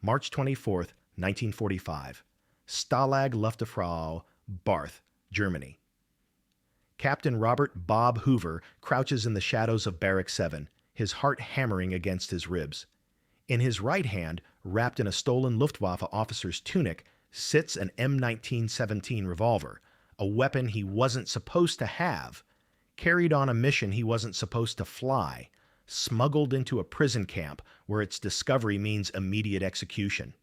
March 24, 1945. Stalag Luft I, Barth, Germany. Captain Robert Bob Hoover crouches in the shadows of Barrack 7, his heart hammering against his ribs. In his right hand, wrapped in a stolen Luftwaffe officer's tunic, sits an M1917 Revolver, a weapon he wasn't supposed to have, carried on a mission he wasn't supposed to fly, smuggled into a prison camp where its discovery means immediate execution.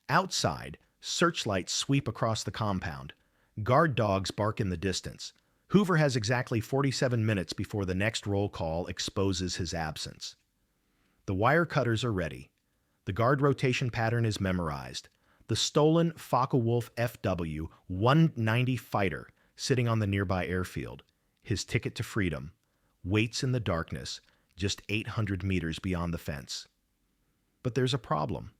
Outside, searchlights sweep across the compound. Guard dogs bark in the distance. Hoover has exactly 47 minutes before the next roll call exposes his absence. The wire cutters are ready. The guard rotation pattern is memorized. The stolen Focke-Wulf FW-190 fighter, sitting on the nearby airfield, his ticket to freedom, waits in the darkness, just 800 meters beyond the fence. But there's a problem.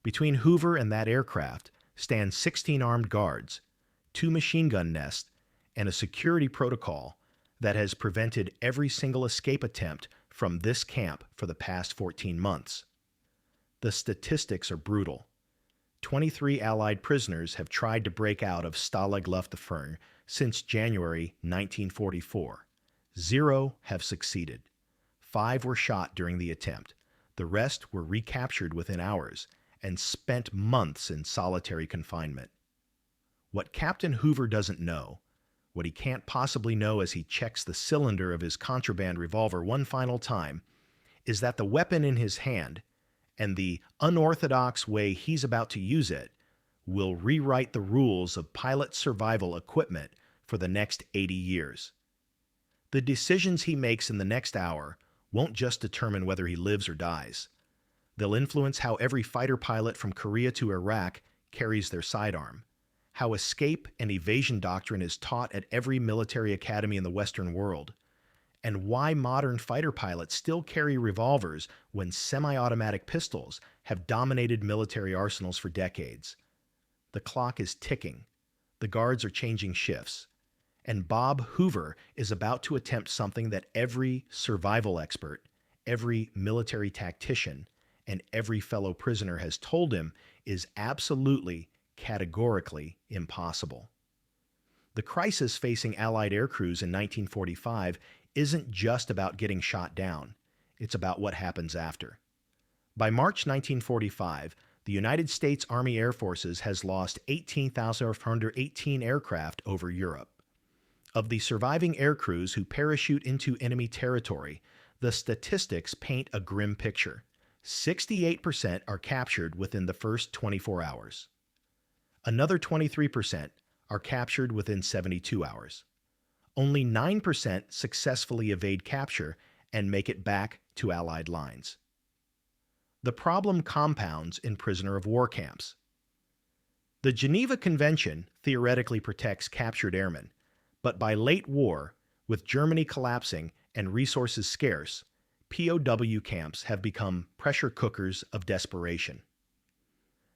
Between Hoover and that aircraft stand 16 armed guards, 2 machine gun nests, and a security protocol that has prevented every single escape attempt from this camp for the past 14 months. The statistics are brutal. 23 Allied prisoners have tried to break out of Stalag Luft I since January 1944. 0 have succeeded. 5 were shot during the attempt. The rest were recaptured within hours and spent months in solitary confinement. What Captain Hoover doesn't know, what he can't possibly know as he checks the cylinder of his contraband revolver one final time, is that the weapon in his hand, and the unorthodox way he's about to use it, will rewrite the rules of pilot survival equipment for the next 80 years. The decisions he makes in the next hour won't just determine whether he lives or dies. They'll influence how every fighter pilot from Korea to Iraq carries their sidearm, how escape and evasion doctrine is taught at every military academy in the Western world, and why modern fighter pilots still carry revolvers when semi-automatic pistols have dominated military arsenals for decades. The clock is ticking. The guards are changing shifts. And Bob Hoover is about to attempt something that every survival expert, every military tactician, and every fellow prisoner has told him is absolutely, categorically impossible. The crisis facing Allied aircrews in 1945 isn't just about getting shot down. It's about what happens after. By March 1945, the United States Army Air Forces has lost 18,418 aircraft over Europe. Of the surviving aircrews who parachute into enemy territory, the statistics paint a grim picture. 68% are captured within the first 24 hours. Another 23% are captured within 72 hours. Only 9% successfully evade capture and make it back to Allied lines. The problem compounds in prisoner of war camps. The Geneva Convention theoretically protects captured airmen, but by late war, with Germany collapsing and resources scarce, POW camps have become pressure cookers of desperation.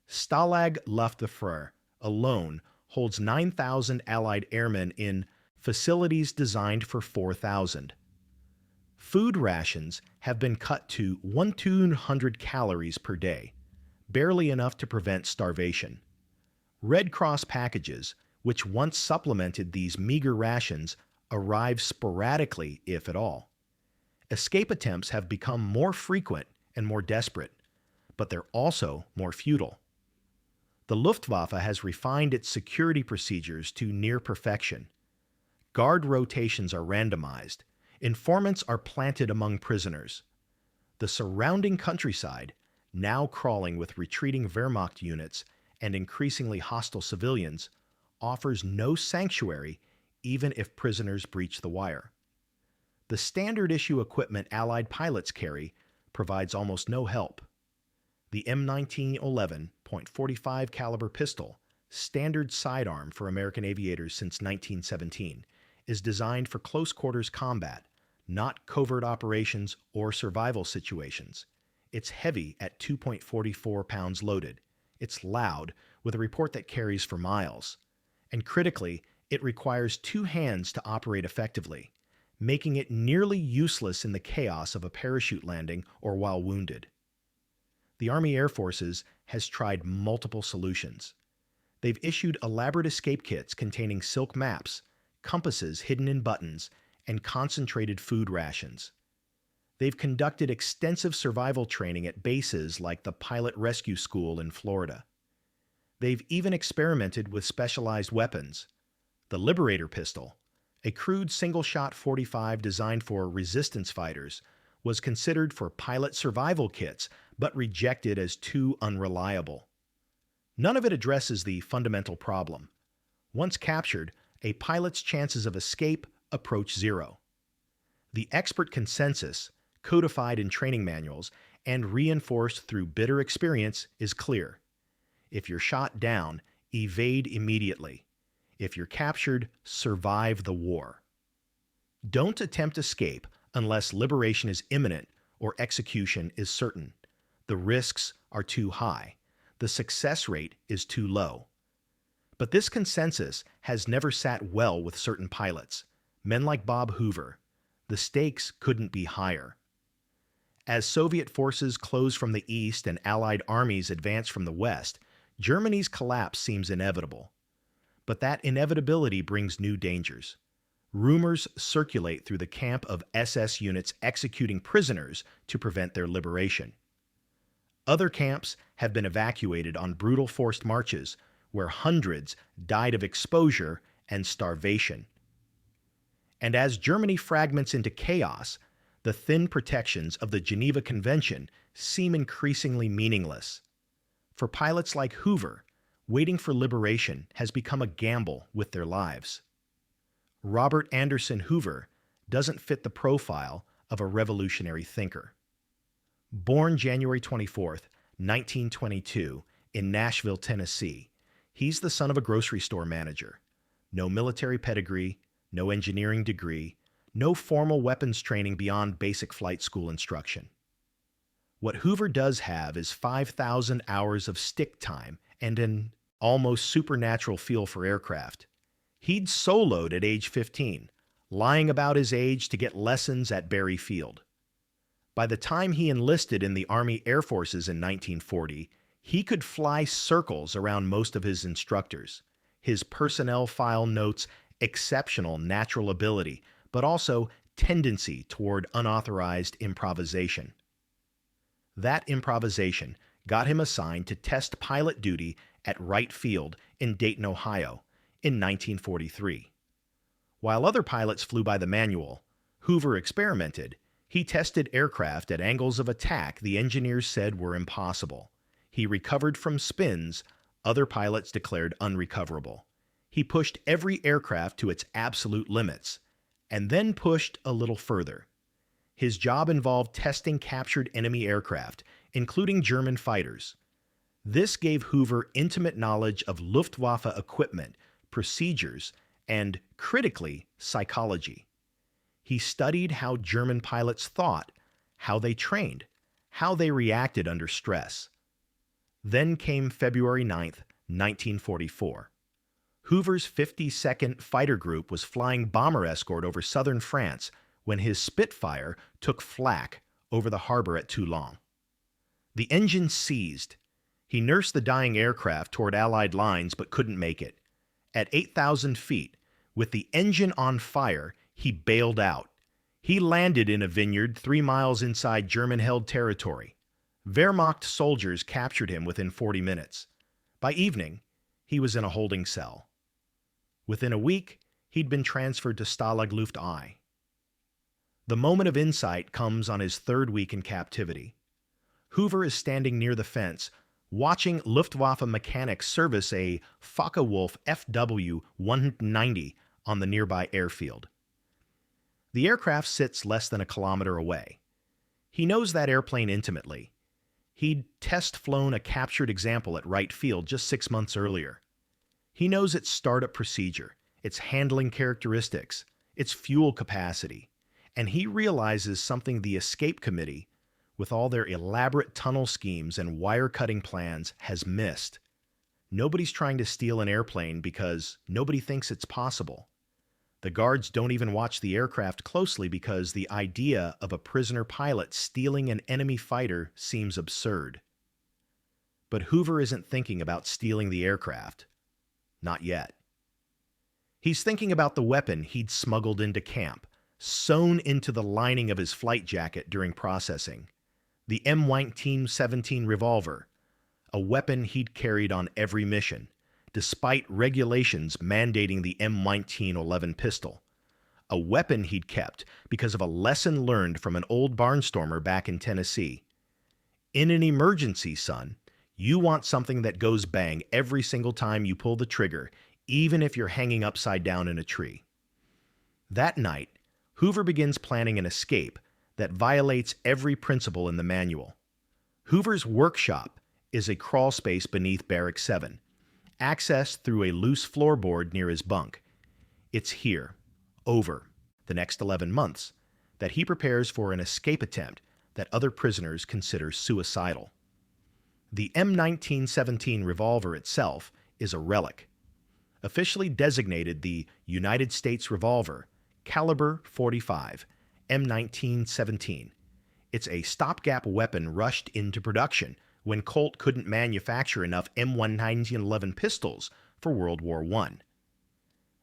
Stalag Luft I alone holds 9,000 Allied airmen in facilities designed for 4,000. Food rations have been cut to 1,200 calories per day, barely enough to prevent starvation. Red Cross packages, which once supplemented these meager rations, arrive sporadically, if at all. Escape attempts have become more frequent and more desperate, but they're also more futile. The Luftwaffe has refined its security procedures to near perfection. Guard rotations are randomized. Informants are planted among prisoners. The surrounding countryside, now crawling with retreating Wehrmacht units and increasingly hostile civilians, offers no sanctuary even if prisoners breach the wire. The standard issue equipment Allied pilots carry provides almost no help. The M1911.45 caliber pistol, standard sidearm for American aviators since 1917, is designed for close quarters combat, not covert operations or survival situations. It's heavy at 2.44 pounds loaded. It's loud, with a report that carries for miles. And critically, it requires 2 hands to operate effectively, making it nearly useless in the chaos of a parachute landing or while wounded. the Army Air Forces has tried multiple solutions. They've issued elaborate escape kits containing silk maps, compasses hidden in buttons, and concentrated food rations. They've conducted extensive survival training at bases like the Pilot Rescue School in Florida. They've even experimented with specialized weapons. The Liberator pistol, a crude single-shot .45 designed for resistance fighters, was considered for pilot survival kits but rejected as too unreliable. None of it addresses the fundamental problem. Once captured, a pilot's chances of escape approach zero. The expert consensus, codified in training manuals and reinforced through bitter experience, is clear. If you're shot down, evade immediately. If you're captured, survive the war. Don't attempt escape unless liberation is imminent or execution is certain. The risks are too high. The success rate is too low. But this consensus has never sat well with certain pilots, men like Bob Hoover. The stakes couldn't be higher. As Soviet forces close from the east and Allied armies advance from the west, Germany's collapse seems inevitable. But that inevitability brings new dangers. Rumors circulate through the camp of SS units executing prisoners to prevent their liberation. Other camps have been evacuated on brutal forced marches where hundreds died of exposure and starvation. And as Germany fragments into chaos, the thin protections of the Geneva Convention seem increasingly meaningless. For pilots like Hoover, waiting for liberation has become a gamble with their lives. Robert Anderson Hoover doesn't fit the profile of a revolutionary thinker. Born January 24, 1922, in Nashville, Tennessee, he's the son of a grocery store manager. No military pedigree, no engineering degree, no formal weapons training beyond basic flight school instruction. What Hoover does have is 5,000 hours of stick time and an almost supernatural feel for aircraft. He'd soloed at age 15, lying about his age to get lessons at Berry Field. By the time he enlisted in the Army Air Forces in 1940, he could fly circles around most of his instructors. His personnel file notes exceptional natural ability, but also tendency toward unauthorized improvisation. That improvisation got him assigned to test pilot duty at Wright Field in Dayton, Ohio, in 1943. While other pilots flew by the manual, Hoover experimented. He tested aircraft at angles of attack the engineers said were impossible. He recovered from spins other pilots declared unrecoverable. He pushed every aircraft to its absolute limits, and then pushed a little further. His job involved testing captured enemy aircraft, including German fighters. This gave Hoover intimate knowledge of Luftwaffe equipment, procedures, and, critically, psychology. He studied how German pilots thought, how they trained, how they reacted under stress. Then came February 9, 1944. Hoover's 52nd Fighter Group was flying bomber escort over southern France when his Spitfire took flak over the harbor at Toulon. The engine seized. He nursed the dying aircraft toward Allied lines but couldn't make it. At 8,000 feet, with the engine on fire, he bailed out. He landed in a vineyard 3 miles inside German-held territory. Wehrmacht soldiers captured him within 40 minutes. By evening, he was in a holding cell. Within a week, he'd been transferred to Stalag Luft I. The moment of insight comes on his 3rd week in captivity. Hoover is standing near the fence, watching Luftwaffe mechanics service a Focke-Wulf FW-190 on the nearby airfield. The aircraft sits less than a kilometer away. He knows that airplane intimately. He'd test-flown a captured example at Wright Field just 6 months earlier. He knows its startup procedure, its handling characteristics, its fuel capacity, and he realizes something the Escape Committee, with all their elaborate tunnel schemes and wire-cutting plans, has missed. Nobody's trying to steal an airplane because nobody thinks it's possible. The guards don't even watch the aircraft closely because the idea of a prisoner pilot stealing an enemy fighter seems absurd. But Hoover isn't thinking about stealing the aircraft. Not yet. He's thinking about the weapon he'd smuggled into camp, sewn into the lining of his flight jacket during processing. The M1917 Revolver, a weapon he'd carried on every mission, despite regulations mandating the M1911 pistol. A weapon he'd kept because of a lesson learned from an old barnstormer back in Tennessee. In an emergency, son, you want something that goes bang every single time you pull the trigger, even if you're hanging upside down in a tree. That night, Hoover begins planning an escape that violates every principle in the manual. Hoover's workshop is a crawl space beneath Barrack 7, accessed through a loose floorboard near his bunk. It's here, over the next 11 months, that he prepares for an escape attempt that other prisoners consider suicidal. The M1917 Revolver itself is a relic. Officially designated the United States Revolver, caliber .45, M1917. It's a stopgap weapon rushed into production when Colt couldn't manufacture enough M1911 pistols for World War I.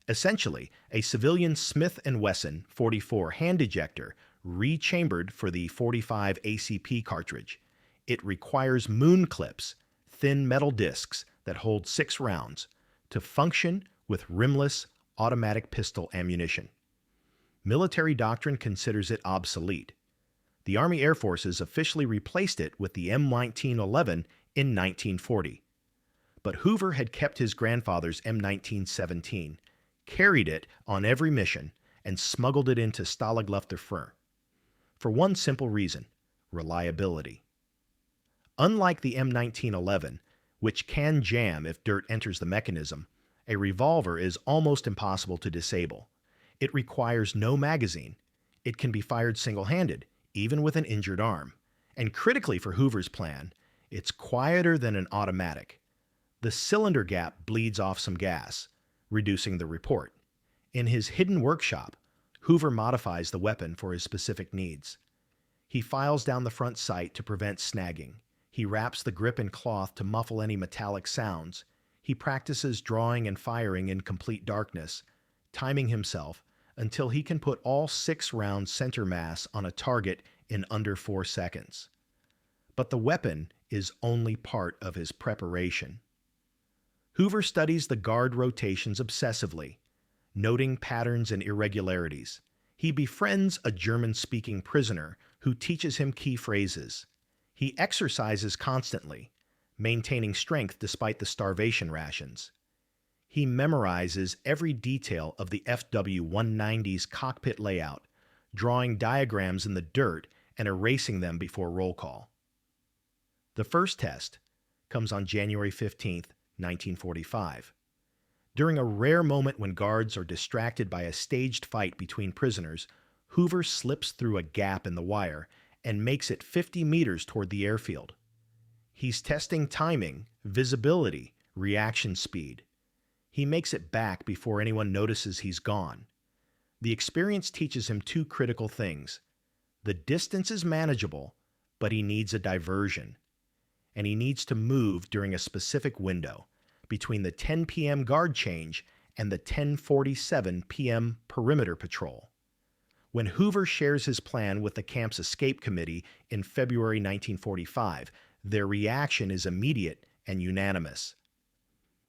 Essentially, a civilian Smith & Wesson .44 hand ejector rechambered for the .45 ACP cartridge. It requires moon clips, thin metal discs that hold 6 rounds, to function with rimless automatic pistol ammunition. Military doctrine considers it obsolete. The Army Air Forces officially replaced it with the M1911 in 1940. But Hoover had kept his grandfather's M1917, carried it on every mission, and smuggled it into Stalag Luft I. For one simple reason: reliability. Unlike the M1911, which can jam if dirt enters the mechanism, a revolver is almost impossible to disable. It requires no magazine. It can be fired single-handed, even with an injured arm. And critically for Hoover's plan, it's quieter than an automatic. The cylinder gap bleeds off some gas, reducing the report. In his hidden workshop, Hoover modifies the weapon for his specific needs. He files down the front sight to prevent snagging. He wraps the grip in cloth to muffle any metallic sounds. He practices drawing and firing in complete darkness, timing himself until he can put all 6 rounds center mass on a target in under 4 seconds. But the weapon is only part of his preparation. Hoover studies the guard rotations obsessively, noting patterns and irregularities. He befriends a German-speaking prisoner who teaches him key phrases. He exercises constantly, maintaining strength despite the starvation rations. He memorizes every detail of the FW-190's cockpit layout, drawing diagrams in the dirt and erasing them before roll call. The first test comes on January 15, 1945. During a rare moment when guards are distracted by a staged fight between prisoners, Hoover slips through a gap in the wire and makes it 50 meters toward the airfield. He's testing timing, visibility, reaction speed. He makes it back before anyone notices he's gone. The experience teaches him 2 critical things. The distance is manageable, but he needs a diversion. And he needs to move during a specific window, between the 10 p.m. guard change and the 10:47 p.m. perimeter patrol. When Hoover shares his plan with the camp's escape committee in February 1945, their reaction is immediate and unanimous.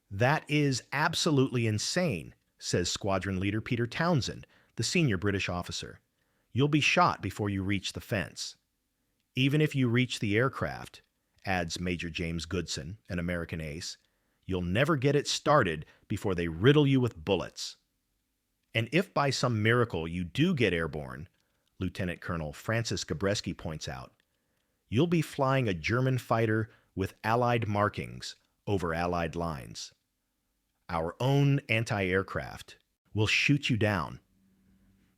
"That is absolutely insane," says Squadron Leader Peter Townsend, the senior British officer. "You'll be shot before you reach the fence." "Even if you reach the aircraft," adds Major James Goodson, an American ace, "you'll never get it started before they riddle you with bullets." And if by some miracle you do get airborne, Lieutenant Colonel Francis Gabreski points out, you'll be flying a German fighter with Allied markings over Allied lines. Our own anti-aircraft will shoot you down.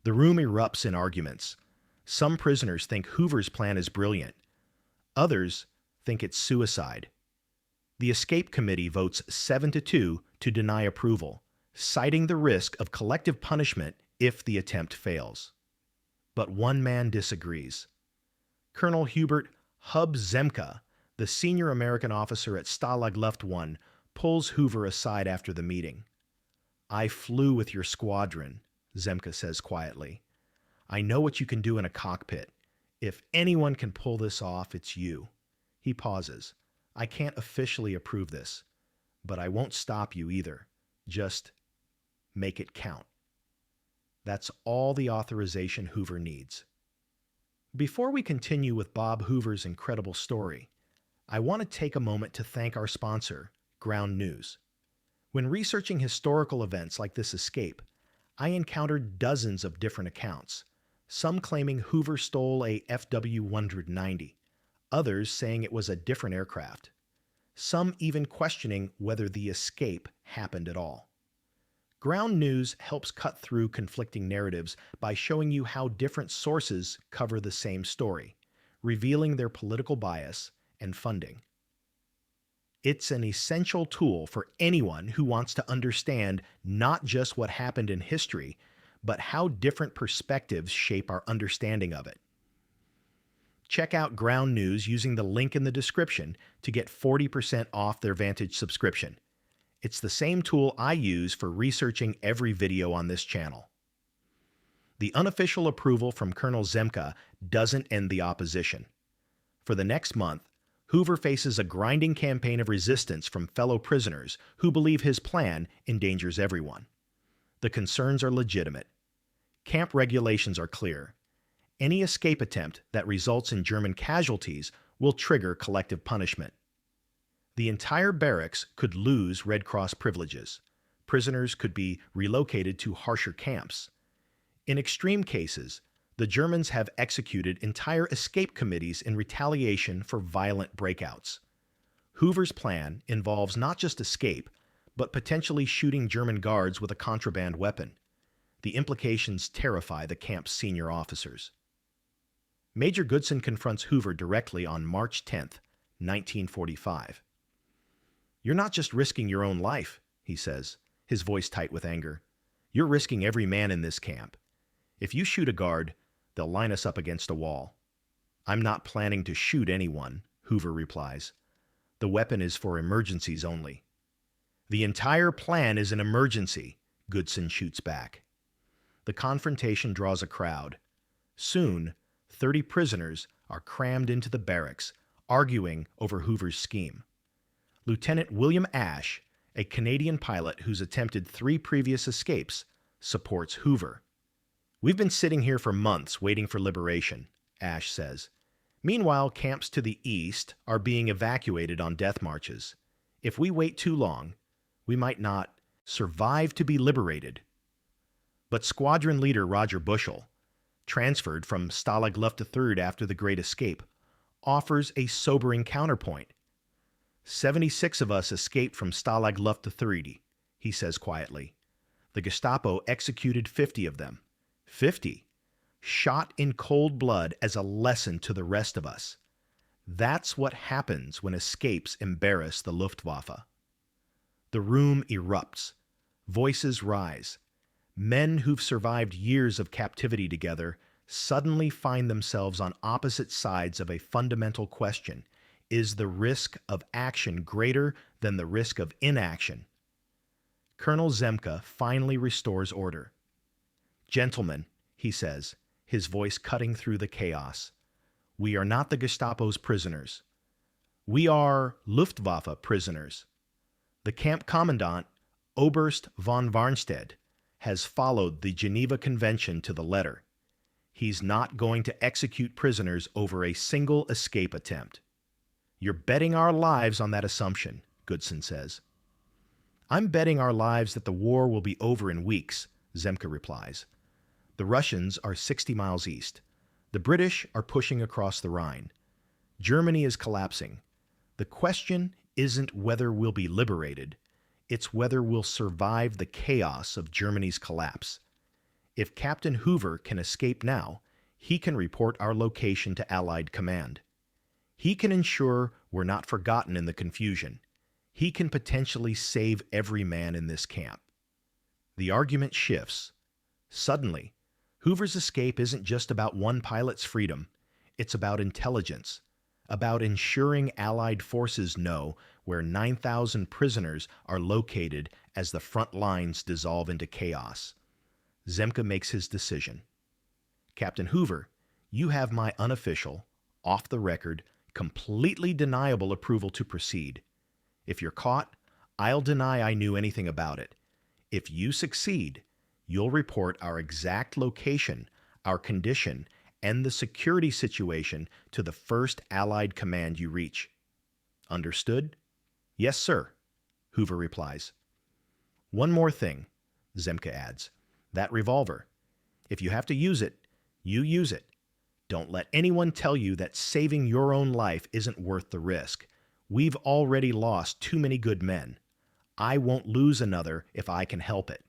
The room erupts in arguments. Some prisoners think Hoover's plan is brilliant. Others think it's suicide. The escape committee votes 7-2 to deny approval, citing the risk of collective punishment if the attempt fails. But one man disagrees. Colonel Hubert Hub Zemka, The senior American officer at Stalag Luft I pulls Hoover aside after the meeting. "I flew with your squadron," Zemka says quietly. "I know what you can do in a cockpit. If anyone can pull this off, it's you." He pauses. "I can't officially approve this, but I won't stop you either. Just make it count." That's all the authorization Hoover needs. Before we continue with Bob Hoover's incredible story, I want to take a moment to thank our sponsor, Ground News. When researching historical events like this escape, I encountered dozens of different accounts, some claiming Hoover stole a FW-190, others saying it was a different aircraft, some even questioning whether the escape happened at all. Ground News helps cut through conflicting narratives by showing you how different sources cover the same story, revealing their political bias and funding. It's an essential tool for anyone who wants to understand not just what happened in history, but how different perspectives shape our understanding of it. Check out Ground News using the link in the description to get 40% off their Vantage subscription. It's the same tool I use for researching every video on this channel. The unofficial approval from Colonel Zemka doesn't end the opposition. For the next month, Hoover faces a grinding campaign of resistance from fellow prisoners who believe his plan endangers everyone. The concerns are legitimate. Camp regulations are clear. Any escape attempt that results in German casualties will trigger collective punishment. The entire barracks could lose Red Cross privileges. Prisoners could be relocated to harsher camps. In extreme cases, the Germans have executed entire escape committees in retaliation for violent breakouts. Hoover's plan involves not just escape, but potentially shooting German guards with a contraband weapon. The implications terrify the camp's senior officers. Major Goodson confronts Hoover directly on March 10, 1945. "You're not just risking your own life," he says, his voice tight with anger. "You're risking every man in this camp. If you shoot a guard, they'll line us up against a wall." "I'm not planning to shoot anyone," Hoover replies. "The weapon is for emergencies only." "The entire plan is an emergency," Goodson shoots back. The confrontation draws a crowd. Soon, 30 prisoners are crammed into the barracks, arguing over Hoover's scheme. Lieutenant William Ashe, a Canadian pilot who's attempted 3 previous escapes, supports Hoover. "We've been sitting here for months waiting for liberation," Ashe says. "Meanwhile, camps to the east are being evacuated on death marches. If we wait too long, we might not survive to be liberated." But squadron leader Roger Bushell, transferred from Stalag Luft III after the Great Escape, offers a sobering counterpoint. 76 of us escaped from Stalag Luft III, he says quietly. The Gestapo executed 50 of them. 50, shot in cold blood as a lesson to the rest of us. That's what happens when escapes embarrass the Luftwaffe. The room erupts. Voices rise. Men who've survived years of captivity together suddenly find themselves on opposite sides of a fundamental question. Is the risk of action greater than the risk of inaction? Colonel Zemka finally restores order. "Gentlemen," he says, his voice cutting through the chaos, "we are not the Gestapo's prisoners. We are Luftwaffe prisoners. The camp commandant, Oberst von Warnstedt, has followed the Geneva Convention to the letter. He's not going to execute prisoners over a single escape attempt." "You're betting our lives on that assumption," Goodson says. "I'm betting our lives that the war will be over in weeks," Zemka replies. "The Russians are 60 miles east. The British are pushing across the Rhine. Germany is collapsing. The question isn't whether we'll be liberated. It's whether we'll survive the chaos of Germany's collapse. If Captain Hoover can escape now, he can report our location to Allied command. He can ensure we're not forgotten in the confusion. He can potentially save every man in this camp." The argument shifts. Suddenly, Hoover's escape isn't just about one pilot's freedom. It's about intelligence. about ensuring Allied forces know where 9,000 prisoners are located as the front lines dissolve into chaos. Zemke makes his decision. Captain Hoover, you have my unofficial, off-the-record, completely deniable approval to proceed. If you're caught, I'll deny I knew anything about it. If you succeed, you'll report our exact location, our condition, and the security situation to the first Allied command you reach. Understood? Yes, sir, Hoover replies. One more thing, Zemke adds. That revolver. If you have to use it, you use it. Don't let anyone tell you that saving your own life isn't worth the risk. We've already lost too many good men. I won't lose another if I can help it.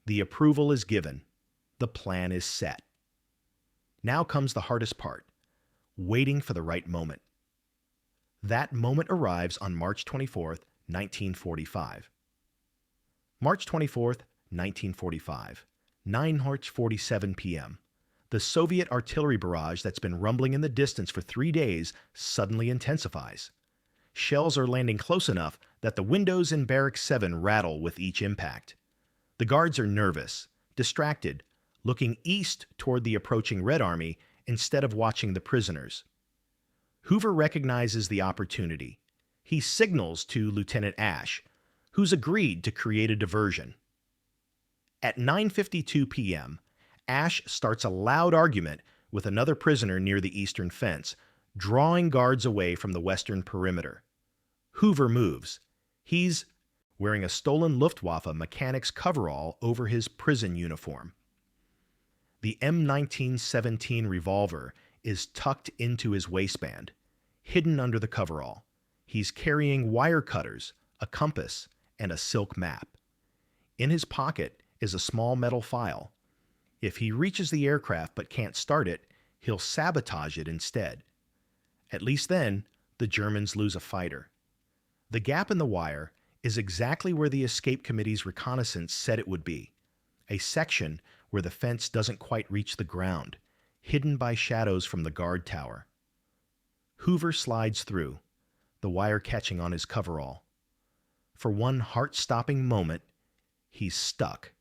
The approval is given. The plan is set. Now comes the hardest part, waiting for the right moment. That moment arrives on March 24th, 1945. March 24th, 1945, 9:47 p.m. The Soviet artillery barrage that's been rumbling in the distance for 3 days suddenly intensifies. Shells are landing close enough that the windows in Barrack 7 rattle with each impact. The guards are nervous, distracted, looking east toward the approaching Red Army instead of watching the prisoners. Hoover recognizes the opportunity. He signals to Lieutenant Ash, who's agreed to create a diversion. At 9:52 p.m., Ash starts a loud argument with another prisoner near the eastern fence, drawing guards away from the western perimeter. Hoover moves. He's wearing a stolen Luftwaffe mechanic's coverall over his prison uniform. The M1917 Revolver is tucked into his waistband, hidden under the coverall. He's carrying wire cutters, a compass, and a silk map. In his pocket is a small metal file. If he reaches the aircraft but can't start it, he'll sabotage it instead. At least then, the Germans lose a fighter. The gap in the wire is exactly where the Escape Committee's reconnaissance said it would be, a section where the fence doesn't quite reach the ground, hidden by shadows from the guard tower. Hoover slides through, the wire catching on his coverall. For one heart-stopping moment, he's stuck.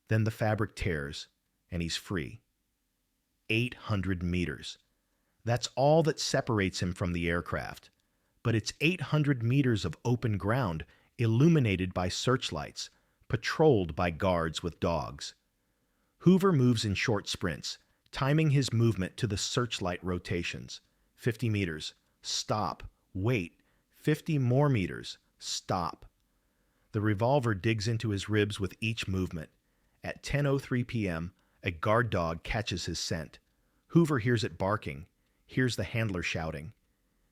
Then the fabric tears, and he's free. 800 meters. That's all that separates him from the aircraft. But it's 800 meters of open ground illuminated by searchlights, patrolled by guards with dogs. Hoover moves in short sprints, timing his movement to the searchlight rotations. 50 meters. Stop. Wait. 50 more meters. Stop. The revolver digs into his ribs with each movement. At 10:03 p.m., a guard dog catches his scent. Hoover hears it barking, hears the handler shouting.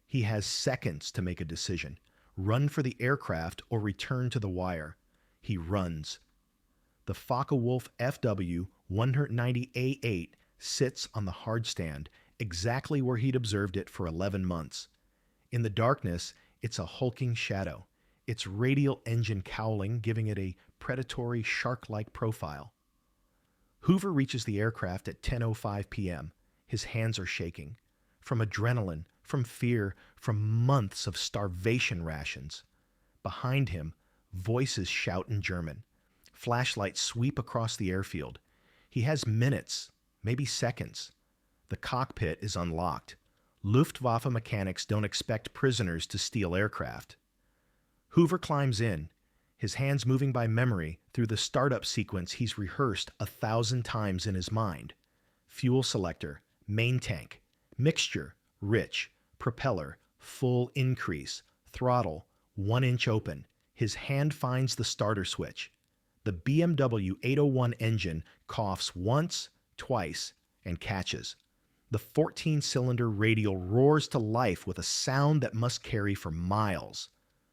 He has seconds to make a decision. Run for the aircraft or return to the wire. He runs. The Focke-Wulf FW 190A8 sits on the hardstand exactly where he'd observed it for 11 months. In the darkness, it's a hulking shadow, its radial engine cowling giving it a predatory shark-like profile. Hoover reaches the aircraft at 10:05 p.m. His hands are shaking. From adrenaline, from fear, from months of starvation rations. Behind him, voices shout in German. Flashlights sweep across the airfield. He has minutes, maybe seconds. The cockpit is unlocked. Luftwaffe mechanics don't expect prisoners to steal aircraft. Hoover climbs in, his hands moving by memory through the startup sequence he's rehearsed 1,000 times in his mind. Fuel selector, main tank, mixture, rich, propeller, full increase, throttle, 1 inch open. His hand finds the starter switch. The BMW 801 engine coughs once, twice, and catches. The 14-cylinder radial roars to life with a sound that must carry for miles.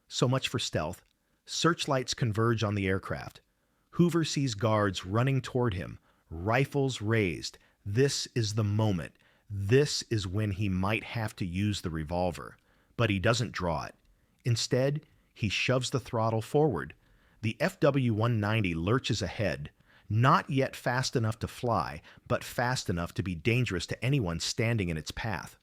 So much for stealth. Searchlights converge on the aircraft. Hoover sees guards running toward him, rifles raised. This is the moment. This is when he might have to use the revolver. But he doesn't draw it. Instead, he shoves the throttle forward. The FW-190 lurches ahead, not yet fast enough to fly, but fast enough to be dangerous to anyone standing in its path.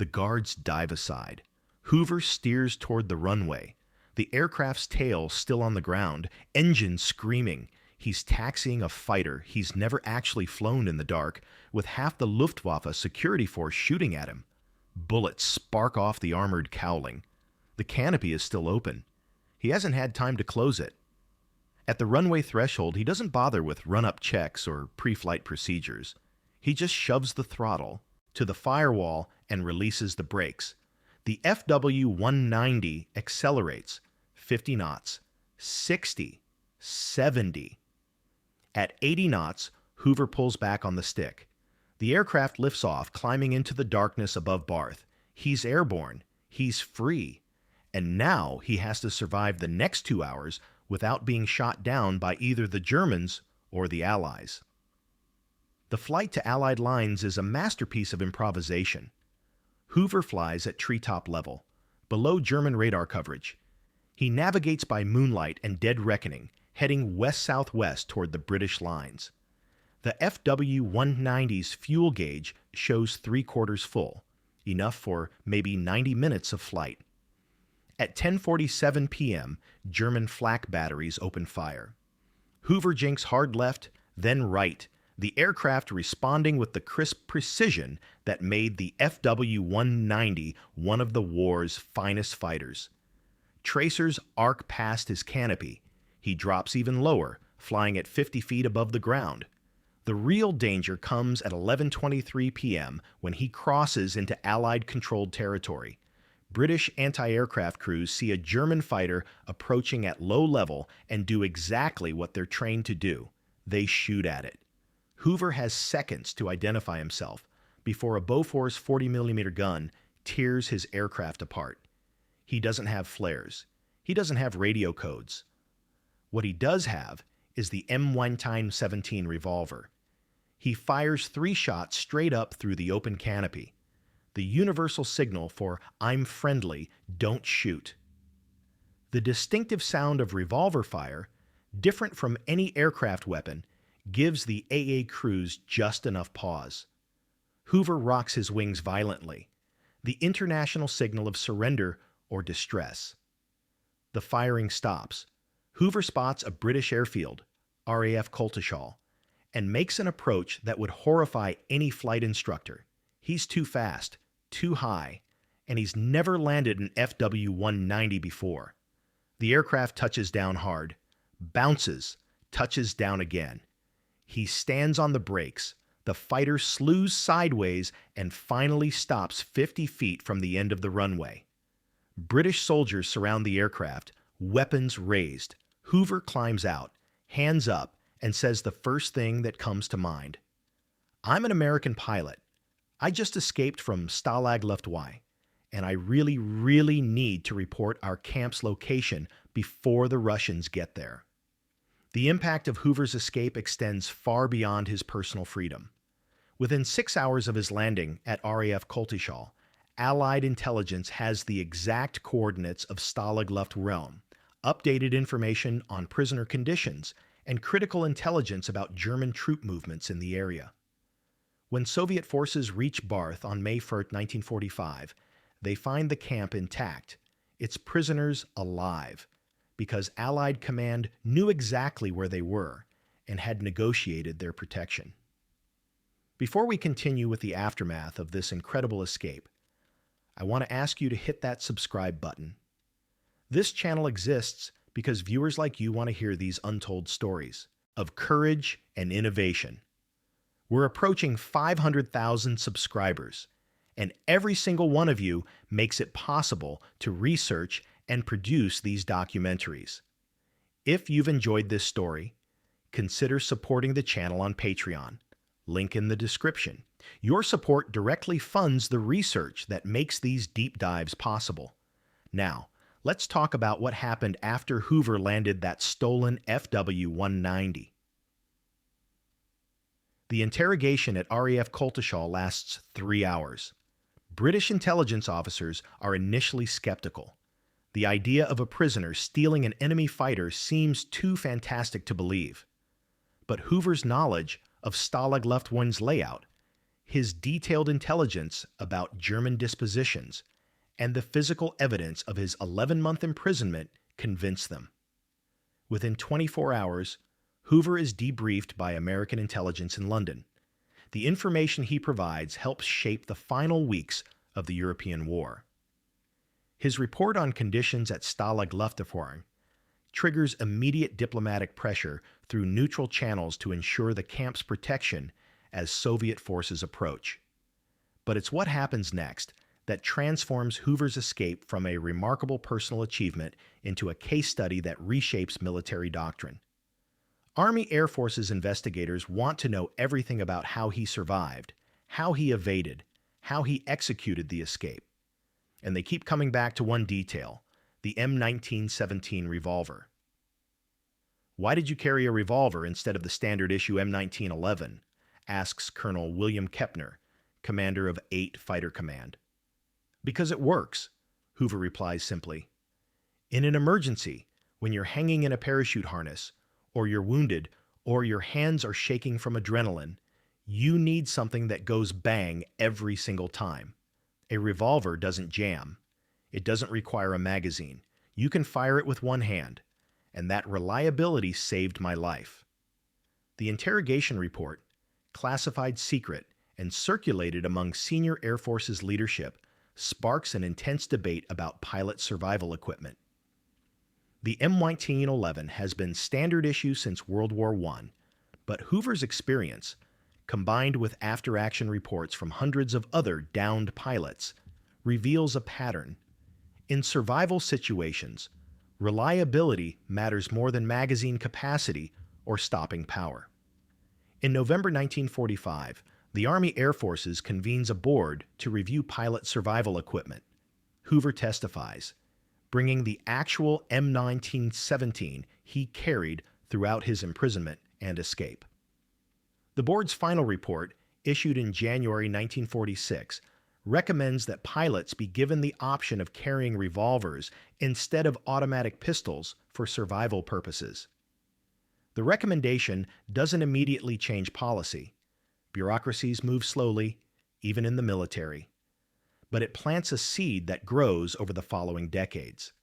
The guards dive aside. Hoover steers toward the runway. The aircraft's tail still on the ground, engine screaming. He's taxiing a fighter he's never actually flown in the dark, with half the Luftwaffe security force shooting at him. Bullets spark off the armored cowling. The canopy is still open. He hasn't had time to close it. At the runway threshold, he doesn't bother with run-up checks or pre-flight procedures. He just shoves the throttle to the firewall and releases the brakes. The FW-190 accelerates 50 knots, 60, 70. At 80 knots, Hoover pulls back on the stick. The aircraft lifts off, climbing into the darkness above Barth. He's airborne. He's free. And now he has to survive the next 2 hours without being shot down by either the Germans or the Allies. The flight to Allied lines is a masterpiece of improvisation. Hoover flies at treetop level, below German radar coverage. He navigates by moonlight and dead reckoning, heading west-southwest toward the British lines. The FW-190's fuel gauge shows 3/4 full, enough for maybe 90 minutes of flight. At 10:47 p.m., German flak batteries open fire. Hoover jinks hard left, then right, the aircraft responding with the crisp precision that made the FW-190 one of the war's finest fighters. Tracers arc past his canopy. He drops even lower, flying at 50 feet above the ground. The real danger comes at 11:23 p.m. when he crosses into Allied-controlled territory. British anti-aircraft crews see a German fighter approaching at low level and do exactly what they're trained to do. They shoot at it. Hoover has seconds to identify himself before a Bofors 40mm gun tears his aircraft apart. He doesn't have flares. He doesn't have radio codes. What he does have is the M1917 Revolver. He fires 3 shots straight up through the open canopy. The universal signal for "I'm friendly, don't shoot." The distinctive sound of revolver fire, different from any aircraft weapon, gives the AA crews just enough pause. Hoover rocks his wings violently, the international signal of surrender or distress. The firing stops. Hoover spots a British airfield, RAF Coltishall, and makes an approach that would horrify any flight instructor. He's too fast, too high, and he's never landed an FW-190 before. The aircraft touches down hard, bounces, touches down again. He stands on the brakes. The fighter slews sideways and finally stops 50 feet from the end of the runway. British soldiers surround the aircraft, weapons raised. Hoover climbs out, hands up, and says the first thing that comes to mind. "I'm an American pilot. I just escaped from Stalag Luft I, and I really need to report our camp's location before the Russians get there." The impact of Hoover's escape extends far beyond his personal freedom. Within 6 hours of his landing at RAF Coltishall, Allied intelligence has the exact coordinates of Stalag Luft I, updated information on prisoner conditions, and critical intelligence about German troop movements in the area. When Soviet forces reach Barth on May 1, 1945, they find the camp intact, its prisoners alive, because Allied command knew exactly where they were and had negotiated their protection. Before we continue with the aftermath of this incredible escape, I want to ask you to hit that subscribe button. This channel exists because viewers like you want to hear these untold stories of courage and innovation. We're approaching 500,000 subscribers, and every single one of you makes it possible to research and produce these documentaries. If you've enjoyed this story, consider supporting the channel on Patreon. Link in the description. Your support directly funds the research that makes these deep dives possible. Now, let's talk about what happened after Hoover landed that stolen FW-190. The interrogation at RAF Coltishall lasts 3 hours. British intelligence officers are initially skeptical. The idea of a prisoner stealing an enemy fighter seems too fantastic to believe. But Hoover's knowledge of Stalag Luft I's layout, His detailed intelligence about German dispositions and the physical evidence of his 11-month imprisonment convinced them. Within 24 hours, Hoover is debriefed by American intelligence in London. The information he provides helps shape the final weeks of the European war. His report on conditions at Stalag Luft I triggers immediate diplomatic pressure through neutral channels to ensure the camp's protection as Soviet forces approach. But it's what happens next that transforms Hoover's escape from a remarkable personal achievement into a case study that reshapes military doctrine. Army Air Force's investigators want to know everything about how he survived, how he evaded, how he executed the escape. And they keep coming back to one detail: the M1917 Revolver. "Why did you carry a revolver instead of the standard issue M1911? Asks Colonel William Kepner, commander of 8 Fighter Command. "Because it works," Hoover replies simply. "In an emergency, when you're hanging in a parachute harness, or you're wounded, or your hands are shaking from adrenaline, you need something that goes bang every single time. A revolver doesn't jam. It doesn't require a magazine. You can fire it with one hand, and that reliability saved my life." The interrogation report, classified secret and circulated among senior Air Force's leadership, sparks an intense debate about pilot survival equipment. The M1911 has been standard issue since World War I, but Hoover's experience, combined with after-action reports from hundreds of other downed pilots, reveals a pattern. In survival situations, reliability matters more than magazine capacity or stopping power. In November 1945, the Army Air Forces convenes a board to review pilot survival equipment. Hoover testifies, bringing the actual M1917 he carried throughout his imprisonment and escape. The board's final report, issued in January 1946, recommends that pilots be given the option of carrying revolvers instead of automatic pistols for survival purposes. The recommendation doesn't immediately change policy. Bureaucracies move slowly, even in the military. But it plants a seed that grows over the following decades.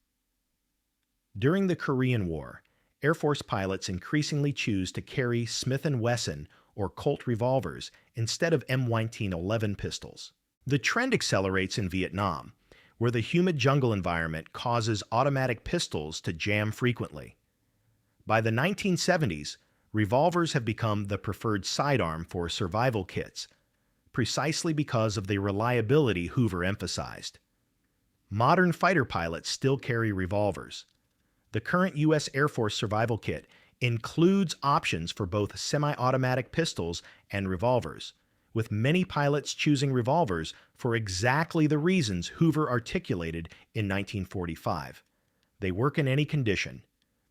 During the Korean War, Air Force pilots increasingly choose to carry Smith & Wesson or Colt revolvers instead of M1911 pistols. The trend accelerates in Vietnam, where the humid jungle environment causes automatic pistols to jam frequently. By the 1970s, revolvers have become the preferred sidearm for survival kits, precisely because of the reliability Hoover emphasized. Modern fighter pilots still carry revolvers. The current U.S. Air Force survival kit includes options for both semi-automatic pistols and revolvers, with many pilots choosing revolvers for exactly the reasons Hoover articulated in 1945. They work in any condition,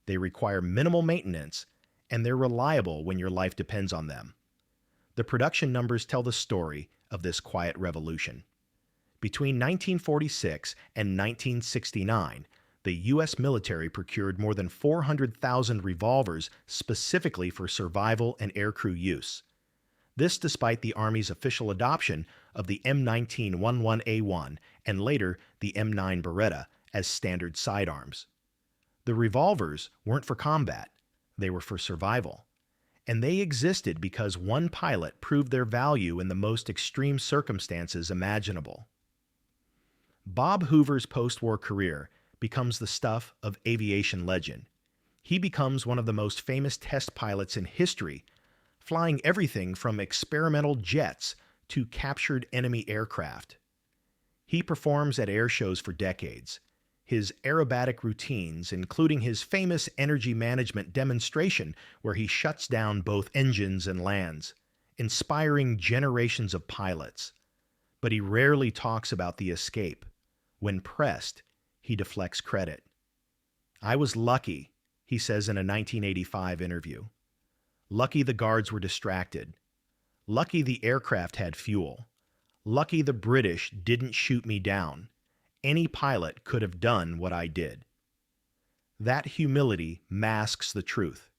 they require minimal maintenance, and they're reliable when your life depends on them. The production numbers tell the story of this quiet revolution. Between 1946 and 1969, the U.S. military procured more than 400,000 revolvers specifically for survival and aircrew use. This despite the Army's official adoption of the M1911A1 and later the M9 Beretta as standard sidearms. The revolvers weren't for combat, they were for survival. And they existed because one pilot proved their value in the most extreme circumstances imaginable. Bob Hoover's post-war career becomes the stuff of aviation legend. He becomes one of the most famous test pilots in history, flying everything from experimental jets to captured enemy aircraft. He performs at air shows for decades. His aerobatic routines, including his famous energy management demonstration where he shuts down both engines and lands, inspiring generations of pilots. But he rarely talks about the escape. When pressed, he deflects credit. "I was lucky," he says in a 1985 interview. "Lucky the guards were distracted. Lucky the aircraft had fuel. Lucky the British didn't shoot me down. Any pilot could have done what I did." That humility masks the truth.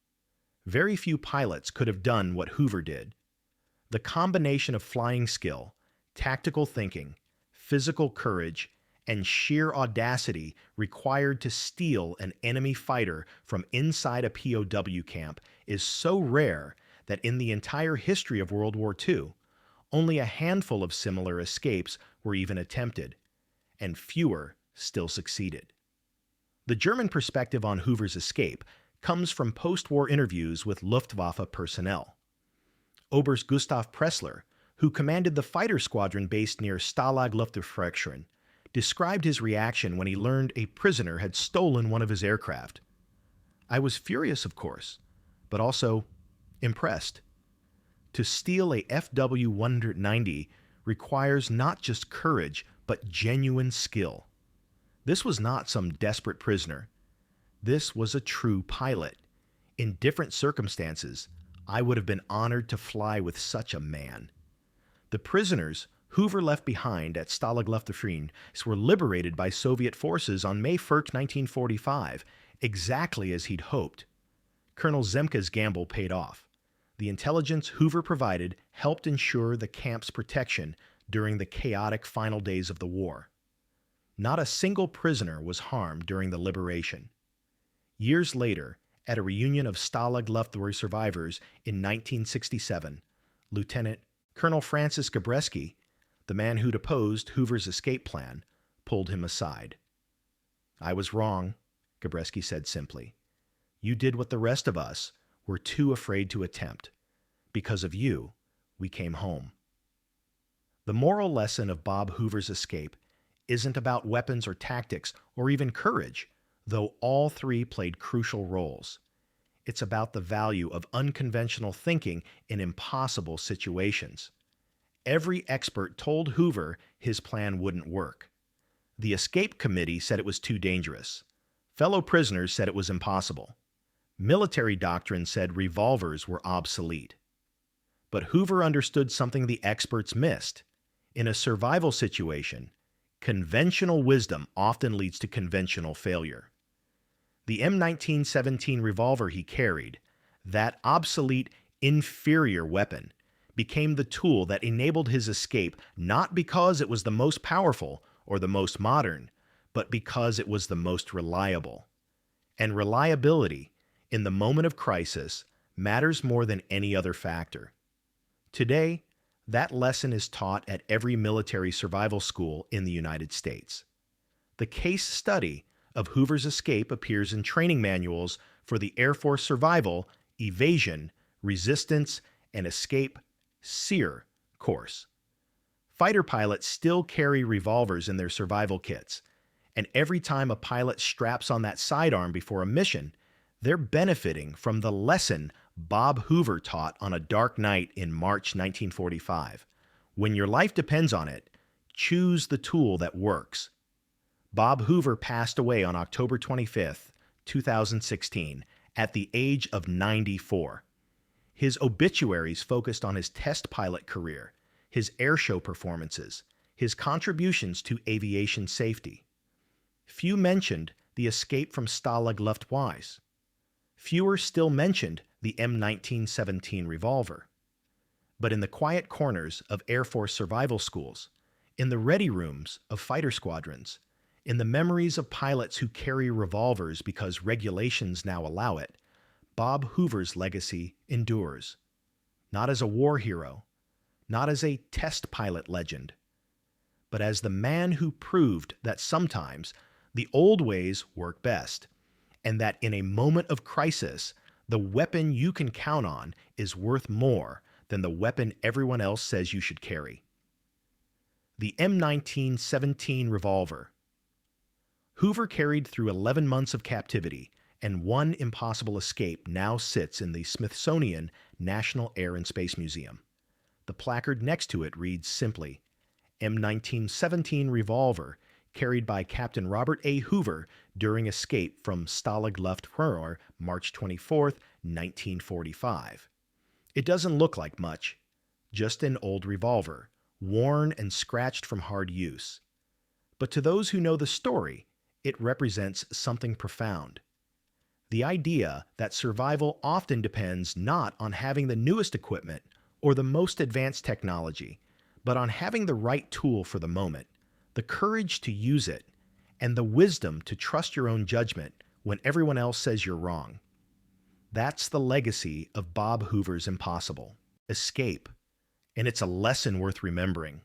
Very few pilots could have done what Hoover did. The combination of flying skill, tactical thinking, physical courage, and sheer audacity required to steal an enemy fighter from inside a POW camp is so rare that in the entire history of World War II, only a handful of similar escapes were even attempted, and fewer still succeeded. The German perspective on Hoover's escape comes from post-war interviews with Luftwaffe personnel. Oberst Gustav Pressler, who commanded the fighter squadron based near Stalag Luft I, described his reaction when he learned a prisoner had stolen one of his aircraft. "I was furious, of course, but also impressed. To steal a FW-190 requires not just courage, but genuine skill. This was not some desperate prisoner. This was a true pilot. In different circumstances, I would have been honored to fly with such a man." The prisoners Hoover left behind at Stalag Luft I were liberated by Soviet forces on May 1, 1945, exactly as he'd hoped. Colonel Zemke's gamble paid off. The intelligence Hoover provided helped ensure the camp's protection during the chaotic final days of the war. Not a single prisoner was harmed during the liberation. Years later, at a reunion of Stalag Luft I survivors in 1967, Lieutenant Colonel Francis Gabreski, the man who'd opposed Hoover's escape plan, pulled him aside. "I was wrong," Gabreski said simply. "You did what the rest of us were too afraid to attempt. Because of you, we came home." The moral lesson of Bob Hoover's escape isn't about weapons or tactics or even courage, though all three played crucial roles. It's about the value of unconventional thinking in impossible situations. Every expert told Hoover his plan wouldn't work. The escape committee said it was too dangerous. Fellow prisoners said it was impossible. Military doctrine said revolvers were obsolete. But Hoover understood something the experts missed. In a survival situation, conventional wisdom often leads to conventional failure. The M1917 revolver he carried, that obsolete, inferior weapon, became the tool that enabled his escape not because it was the most powerful or the most modern, but because it was the most reliable. And reliability, in the moment of crisis, matters more than any other factor. Today, that lesson is taught at every military survival school in the United States. The case study of Hoover's escape appears in training manuals for the Air Force Survival, Evasion, Resistance, and Escape SERE course. Fighter pilots still carry revolvers in their survival kits, and every time a pilot straps on that sidearm before a mission, they're benefiting from the lesson Bob Hoover taught on a dark night in March 1945. When your life depends on it, choose the tool that works. Bob Hoover passed away on October 25, 2016, at the age of 94. His obituaries focused on his test pilot career, his airshow performances, his contributions to aviation safety. Few mentioned the escape from Stalag Luft I. Fewer still mentioned the M1917 Revolver. But in the quiet corners of Air Force survival schools, in the ready rooms of fighter squadrons, in the memories of pilots who carry revolvers because regulations now allow it, Bob Hoover's legacy endures. Not as a war hero, not as a test pilot legend, but as the man who proved that sometimes the old ways work best, and that in a moment of crisis, the weapon you can count on is worth more than the weapon everyone else says you should carry. The M1917 Revolver. Hoover carried through 11 months of captivity, and one impossible escape now sits in the Smithsonian National Air and Space Museum. The placard next to it reads simply, M1917 Revolver, carried by Captain Robert A. Hoover during escape from Stalag Luft I, March 24, 1945. It doesn't look like much, just an old revolver, worn and scratched from hard use. But to those who know the story, it represents something profound. The idea that survival often depends not on having the newest equipment or the most advanced technology, but on having the right tool for the moment, the courage to use it, and the wisdom to trust your own judgment when everyone else says you're wrong. That's the legacy of Bob Hoover's Impossible. Escape. And it's a lesson worth remembering.